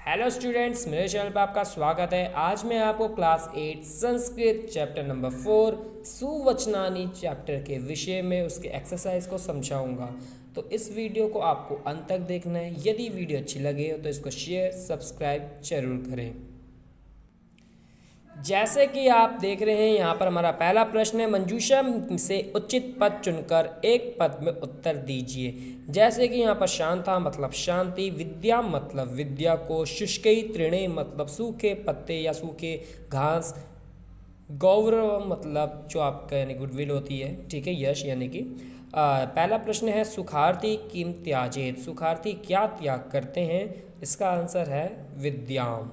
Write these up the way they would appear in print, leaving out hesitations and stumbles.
Hello students, मेरे channel पर आपका स्वागत है। आज मैं आपको क्लास 8 संस्कृत चैप्टर नंबर 4 सुवचनानी चैप्टर के विषय में उसके एक्सरसाइज को समझाऊंगा। तो इस वीडियो को आपको अंत तक देखना है। यदि वीडियो अच्छी लगे तो इसको शेयर सब्सक्राइब जरूर करें। जैसे कि आप देख रहे हैं, यहाँ पर हमारा पहला प्रश्न है, मंजूषा से उचित पद चुनकर एक पद में उत्तर दीजिए। जैसे कि यहाँ पर शांता मतलब शांति, विद्या मतलब विद्या को, शुष्कई तृणे मतलब सूखे पत्ते या सूखे घास, गौरव मतलब जो आपका यानी गुडविल होती है, ठीक है, यश यानी कि पहला प्रश्न है, सुखार्थी किम त्याजेत, सुखार्थी क्या त्याग करते हैं। इसका आंसर है विद्याम।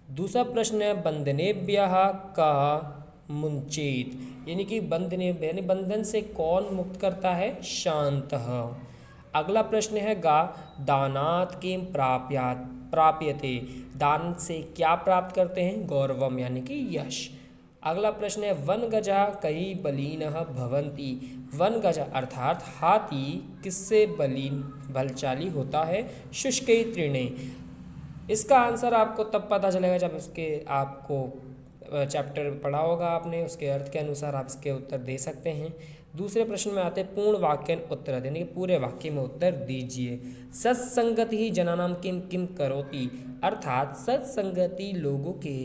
दूसरा प्रश्न है, बंधनेभ्यः कः मुंचेत, यानी कि बंधने यानी बंधन से कौन मुक्त करता है, शांतः। अगला प्रश्न है, गा दानात् किम प्राप्यात् प्राप्यते, दान से क्या प्राप्त करते हैं, गौरवम यानी कि यश। अगला प्रश्न है, वन गजा कई बलीनः भवन्ति, वन गजा अर्थात हाथी किससे बलीन बलशाली होता है, शुष्कै तृणे। इसका आंसर आपको तब पता चलेगा जब उसके आपको चैप्टर पढ़ा होगा आपने, उसके अर्थ के अनुसार आप इसके उत्तर दे सकते हैं। दूसरे प्रश्न में आते हैं, पूर्ण वाक्य उत्तर देने के पूरे वाक्य में उत्तर दीजिए। सत्संगति ही जनानाम किम किम करोति, अर्थात सत्संगति लोगों के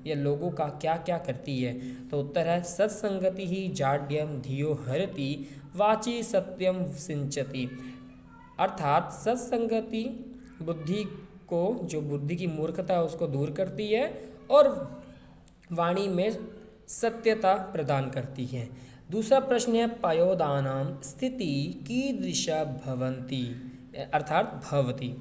या लोगों का क्या क्या करती है। तो उत्तर है, सत्संगति ही जाड्यम धियो हरति, वाची सत्यम सिंचति, अर्थात सत्संगति बुद्धि को, जो बुद्धि की मूर्खता है उसको दूर करती है और वाणी में सत्यता प्रदान करती है। दूसरा प्रश्न है, पयोदानाम स्थिति कीदृशा भवन्ति, अर्थात भवति,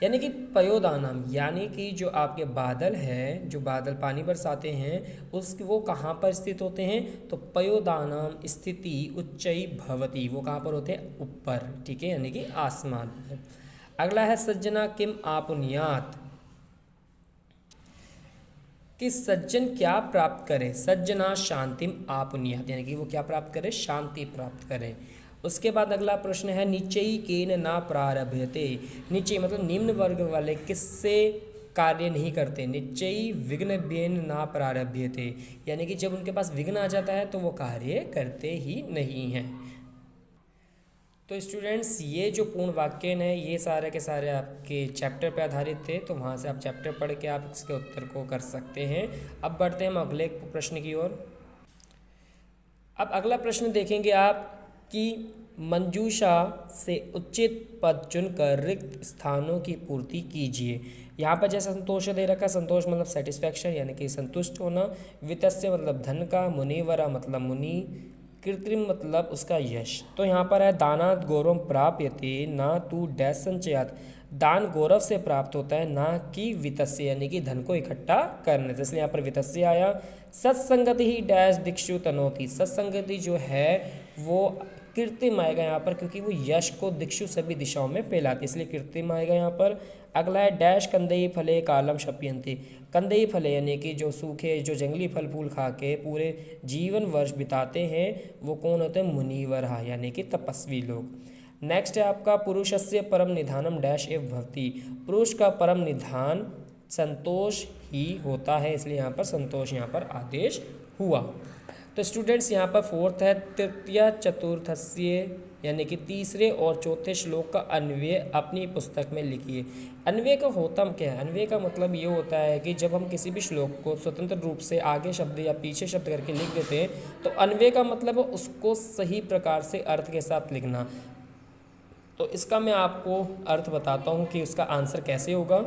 यानी कि पयोदानाम यानी कि जो आपके बादल हैं, जो बादल पानी बरसाते हैं, उसकी वो कहाँ पर स्थित होते हैं। तो पयोदानाम स्थिति उच्चई भवति, वो कहाँ पर होते हैं, ऊपर, ठीक है, यानी कि आसमान पर। अगला है, सज्जना किम आपुनियात, कि सज्जन क्या प्राप्त करें, सज्जना शांतिम आपुनियात, यानी कि वो क्या प्राप्त करें, शांति प्राप्त करें। उसके बाद अगला प्रश्न है, निचयी केन ना प्रारभ्यते, नीचे मतलब निम्न वर्ग वाले किससे कार्य नहीं करते, निश्चयी विघ्नभ्येन ना प्रारभ्यते, यानी कि जब उनके पास विघ्न आ जाता है तो वो कार्य करते ही नहीं हैं। तो स्टूडेंट्स, ये जो पूर्ण वाक्य हैं ये सारे के सारे आपके चैप्टर पे आधारित थे, तो वहाँ से आप चैप्टर पढ़ के आप इसके उत्तर को कर सकते हैं। अब बढ़ते हैं हम अगले प्रश्न की ओर। अब अगला प्रश्न देखेंगे आप कि मंजूषा से उचित पद चुनकर रिक्त स्थानों की पूर्ति कीजिए। यहाँ पर जैसे संतोष दे रखा, संतोष मतलब सेटिस्फैक्शन यानी कि संतुष्ट होना, वित्तस्य मतलब धन का, मुनिवरा मतलब मुनि, कृत्रिम मतलब उसका यश। तो यहाँ पर है, दानात् गौरव प्राप्यते ना तू डैश संचयात, दान गौरव से प्राप्त होता है ना कि वित्तस्य यानी कि धन को इकट्ठा करने से, इसलिए यहाँ पर वित्तस्य आया। सत्संगति ही डैश दिक्षु तनोति, सत्संगति जो है वो कृत्रिम आएगा यहाँ पर, क्योंकि वो यश को दिक्षु सभी दिशाओं में फैलाती, इसलिए कृत्रिम आएगा यहाँ पर। अगला है, डैश कंदई फले कालम शप्यंती, कंदई फले यानी कि जो सूखे जो जंगली फल फूल खा के पूरे जीवन वर्ष बिताते हैं, वो कौन होते हैं, मुनिवरहा यानी कि तपस्वी लोग। नेक्स्ट है आपका, पुरुषस्य परम निधानम डैश एव भवति, पुरुष का परम निधान संतोष ही होता है, इसलिए यहाँ पर संतोष यहाँ पर आदेश हुआ। तो स्टूडेंट्स, यहाँ पर फोर्थ है, तृतीय चतुर्थस्य यानी कि तीसरे और चौथे श्लोक का अन्वय अपनी पुस्तक में लिखिए। अन्वय का होता क्या है, अन्वय का मतलब ये होता है कि जब हम किसी भी श्लोक को स्वतंत्र रूप से आगे शब्द या पीछे शब्द करके लिख देते हैं, तो अन्वय का मतलब है उसको सही प्रकार से अर्थ के साथ लिखना। तो इसका मैं आपको अर्थ बताता हूँ कि उसका आंसर कैसे होगा।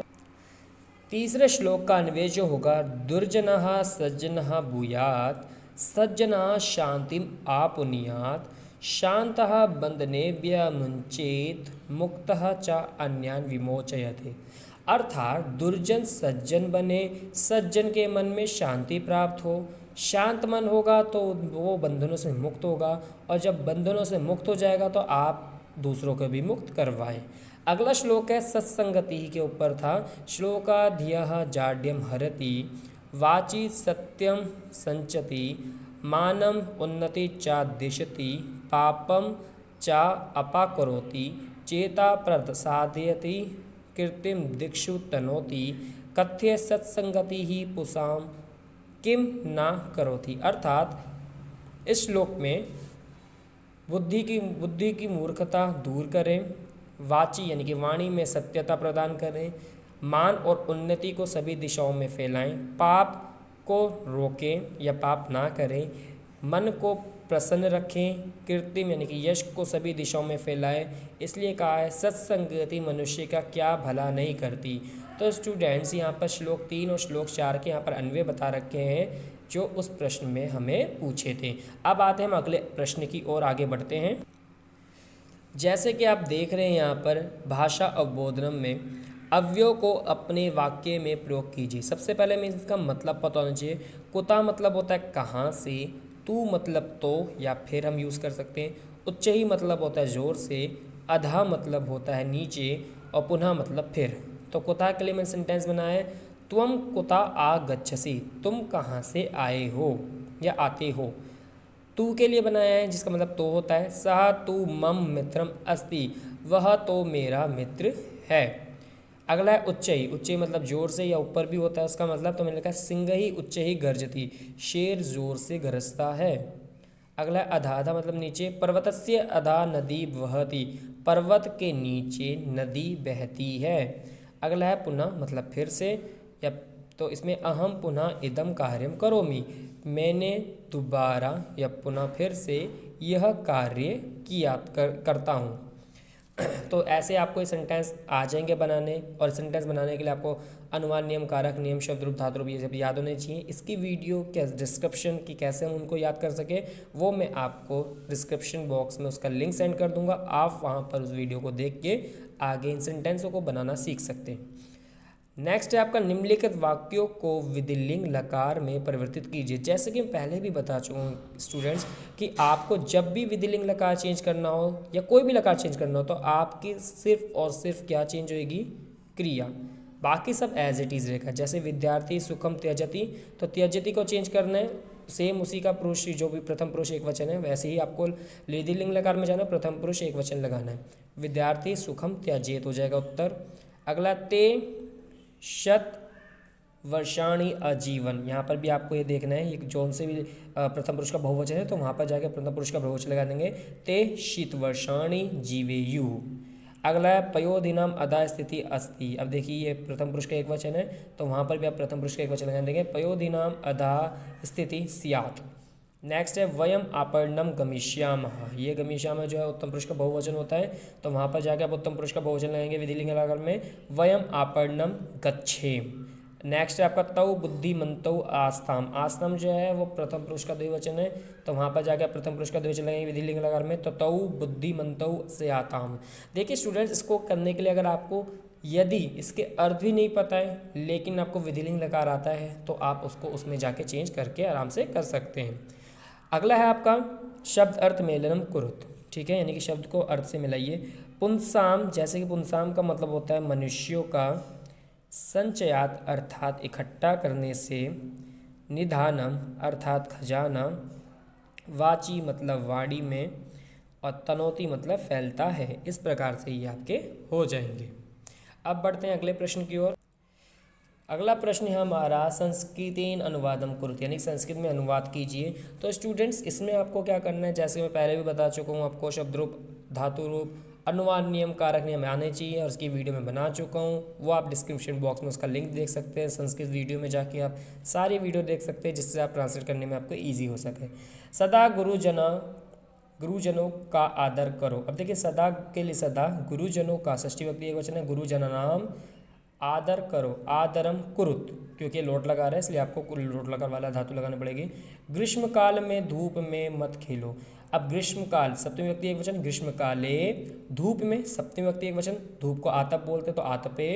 तीसरे श्लोक का अन्वय जो होगा, दुर्जनः सज्जनः भूयात्, सज्जना शांतिम आपुनियात, शांतः बंधनेभ्यः मुंचेत, मुक्तः च अन्यान विमोचयते, अर्थात दुर्जन सज्जन बने, सज्जन के मन में शांति प्राप्त हो, शांत मन होगा तो वो बंधनों से मुक्त होगा, और जब बंधनों से मुक्त हो जाएगा तो आप दूसरों को भी मुक्त करवाएं। अगला श्लोक है, सत्संगति के ऊपर था, श्लोकाधियः जाड्यम हरति, वाची सत्यम संचति, मानम उन्नति चा दिशति, पापम चा अपाकरोति, चेता प्रसादयति कीर्तिम दिक्षु तनोति कथ्य सत्संगति ही पुसाम किम ना करोति। अर्थात इस श्लोक में बुद्धि की मूर्खता दूर करें, वाची यानी कि वाणी में सत्यता प्रदान करें, मान और उन्नति को सभी दिशाओं में फैलाएं, पाप को रोकें या पाप ना करें, मन को प्रसन्न रखें, कीर्तिम यानी कि यश को सभी दिशाओं में फैलाएं। इसलिए कहा है सत्संगति मनुष्य का क्या भला नहीं करती। तो स्टूडेंट्स यहाँ पर श्लोक 3 और श्लोक 4 के यहाँ पर अन्वय बता रखे हैं जो उस प्रश्न में हमें पूछे थे। अब आते हैं हम अगले प्रश्न की ओर आगे बढ़ते हैं। जैसे कि आप देख रहे हैं यहाँ पर भाषा अवबोधनम में अव्ययों को अपने वाक्य में प्रयोग कीजिए। सबसे पहले हमें इसका मतलब पता होना चाहिए। कुता मतलब होता है कहाँ से, तू मतलब तो या फिर हम यूज़ कर सकते हैं, उच्च ही मतलब होता है ज़ोर से, अधा मतलब होता है नीचे और पुनः मतलब फिर। तो कुता के लिए मैंने सेंटेंस बनाया है त्वम कुता आगच्छसि, तुम कहाँ से आए हो या आते हो। तू के लिए बनाया है जिसका मतलब तो होता है सह तू मम मित्रम अस्ति, वह तो मेरा मित्र है। अगला है उच्चई, उच्चई मतलब जोर से या ऊपर भी होता है उसका मतलब, तो मैंने लिखा सिंहहि उच्चई गर्जति, शेर जोर से गरजता है। अगला है अधा, अधा मतलब नीचे, पर्वतस्य अधा नदी वहति, पर्वत के नीचे नदी बहती है। अगला है पुनः मतलब फिर से, या तो इसमें अहम पुनः इदम कार्यम करोमि, मैंने दोबारा या पुनः फिर से यह कार्य किया करता हूँ। तो ऐसे आपको ये सेंटेंस आ जाएंगे बनाने, और सेंटेंस बनाने के लिए आपको अनुमान नियम, कारक नियम, शब्द रूप, धातु रूप ये सब याद होने चाहिए। इसकी वीडियो के डिस्क्रिप्शन की कैसे हम उनको याद कर सके वो मैं आपको डिस्क्रिप्शन बॉक्स में उसका लिंक सेंड कर दूंगा। आप वहाँ पर उस वीडियो को देख के आगे इन सेंटेंसों को बनाना सीख सकते हैं। नेक्स्ट है आपका निम्नलिखित वाक्यों को विधिलिंग लकार में परिवर्तित कीजिए। जैसे कि मैं पहले भी बता चुका हूँ स्टूडेंट्स कि आपको जब भी विधिलिंग लकार चेंज करना हो या कोई भी लकार चेंज करना हो तो आपकी सिर्फ और सिर्फ क्या चेंज होएगी, क्रिया, बाकी सब एज इट इज़ रहेगा। जैसे विद्यार्थी सुखम त्यजति, तो त्यजति को चेंज करना है, सेम उसी का पुरुष जो भी प्रथम पुरुष एक वचन है वैसे ही आपको विधिलिंग लकार में जाना, प्रथम पुरुष एक वचन लगाना है। विद्यार्थी सुखम त्यजेत हो जाएगा उत्तर। अगला ते शत वर्षाणी आजीवन, यहाँ पर भी आपको ये देखना है ये जौन से भी प्रथम पुरुष का बहुवचन है तो वहाँ पर जाकर प्रथम पुरुष का बहुवचन लगा देंगे, ते शीत वर्षाणी जीवेयु। अगला है पयोधिनाम अदा स्थिति अस्ति। अब देखिए ये प्रथम पुरुष का एक वचन है तो वहाँ पर भी आप प्रथम पुरुष का एक वचन लगा देंगे, पयोधिनाम अदा स्थिति स्यात्। नेक्स्ट है वयम आपणम गमिष्यामः, ये गमिष्यामः जो है उत्तम पुरुष का बहुवचन होता है तो वहाँ पर जाकर आप उत्तम पुरुष का बहुवचन लगाएंगे विधिलिंग लकार में, वयम आपणम गच्छेम। नेक्स्ट है आपका तौ बुद्धिमन्तौ आस्ताम, आस्ताम जो है वो प्रथम पुरुष का द्विवचन है तो वहाँ पर जाकर प्रथम पुरुष का द्विवचन लगाएंगे विधिलिंग लकार में, तो तौ बुद्धिमन्तौ से आताम। देखिए स्टूडेंट्स इसको करने के लिए अगर आपको यदि इसके अर्थ भी नहीं पता है लेकिन आपको विधिलिंग लकार आता है तो आप उसको उसमें जाके चेंज करके आराम से कर सकते हैं। अगला है आपका शब्द अर्थ मेलनम कुरुत, ठीक है, यानी कि शब्द को अर्थ से मिलाइए। पुंसाम, जैसे कि पुंसाम का मतलब होता है मनुष्यों का, संचयात अर्थात इकट्ठा करने से, निधानम अर्थात खजाना, वाची मतलब वाणी में, और तनोती मतलब फैलता है। इस प्रकार से ये आपके हो जाएंगे। अब बढ़ते हैं अगले प्रश्न की ओर। अगला प्रश्न है हमारा संस्कृतेन अनुवादम कुरुत, यानी संस्कृत में अनुवाद कीजिए। तो स्टूडेंट्स इसमें आपको क्या करना है, जैसे मैं पहले भी बता चुका हूँ आपको शब्द रूप, धातु रूप, अनुमान नियम, कारक नियम आने चाहिए और उसकी वीडियो में बना चुका हूँ, वो आप डिस्क्रिप्शन बॉक्स में उसका लिंक देख सकते हैं। संस्कृत वीडियो में जाके आप सारी वीडियो देख सकते हैं जिससे आप ट्रांसलेट करने में आपको ईजी हो सके। सदा गुरुजनों का आदर करो। अब देखिए सदा के लिए सदा, गुरुजनों का षष्ठी विभक्ति एक वचन है, गुरुजनानाम आदर करो, आदरम कुरुत, क्योंकि लोट लगा रहा है इसलिए आपको लोट लगा वाला धातु लगानी पड़ेगी। ग्रीष्म काल में धूप में मत खेलो। अब ग्रीष्म काल सप्तमी विभक्ति एक वचन, ग्रीष्म काले, धूप में सप्तमी विभक्ति एक वचन, धूप को आतप बोलते तो आतपे,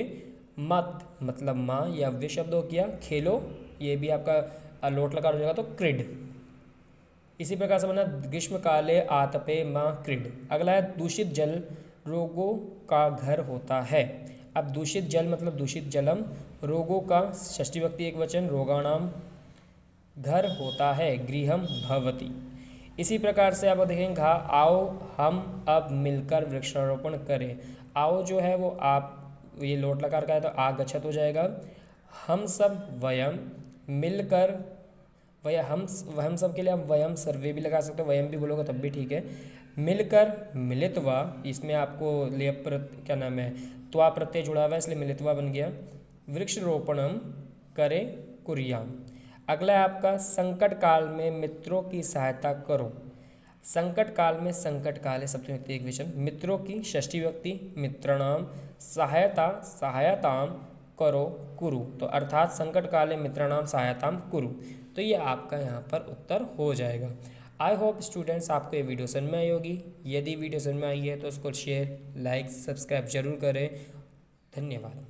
मत मतलब माँ ये अव्यय शब्द हो गया, खेलो ये भी आपका लोट लगा हो जाएगा तो क्रीड। इसी प्रकार से बना ग्रीष्म काले आतपे माँ क्रीड। अगला है दूषित जल रोगों का घर होता है। अब दूषित जल मतलब दूषित जलम, रोगों का षष्ठी विभक्ति एक वचन, रोगाणाम घर होता है, गृहम भवति। इसी प्रकार से आप देखेंगे आओ हम अब मिलकर वृक्षारोपण करें। आओ जो है वो आप ये लोट लकार का है तो आगच्छत हो जाएगा। हम सब वयम मिलकर, हम सब के लिए आप वयम सर्वे भी लगा सकते हो, वयम भी बोलोगे तब भी ठीक है। मिलकर मिलित्वा, इसमें आपको क्या नाम है, त्वा प्रत्यय जुड़ा हुआ है इसलिए मिलित्वा बन गया। वृक्ष रोपणम करे कुरियाम। अगला है आपका संकट काल में मित्रों की सहायता करो। संकट काल में, संकट काल है सप्तमी विभक्ति एक वचन, मित्रों की षष्ठी व्यक्ति, मित्रणाम, सहायता सहायताम करो कुरु, तो अर्थात संकट काले मित्रणाम सहायताम कुरु। तो ये आपका यहाँ पर उत्तर हो जाएगा। आई होप स्टूडेंट्स आपको ये वीडियो समझ में आई होगी। यदि वीडियो समझ में आई है तो उसको शेयर, लाइक, सब्सक्राइब जरूर करें। धन्यवाद।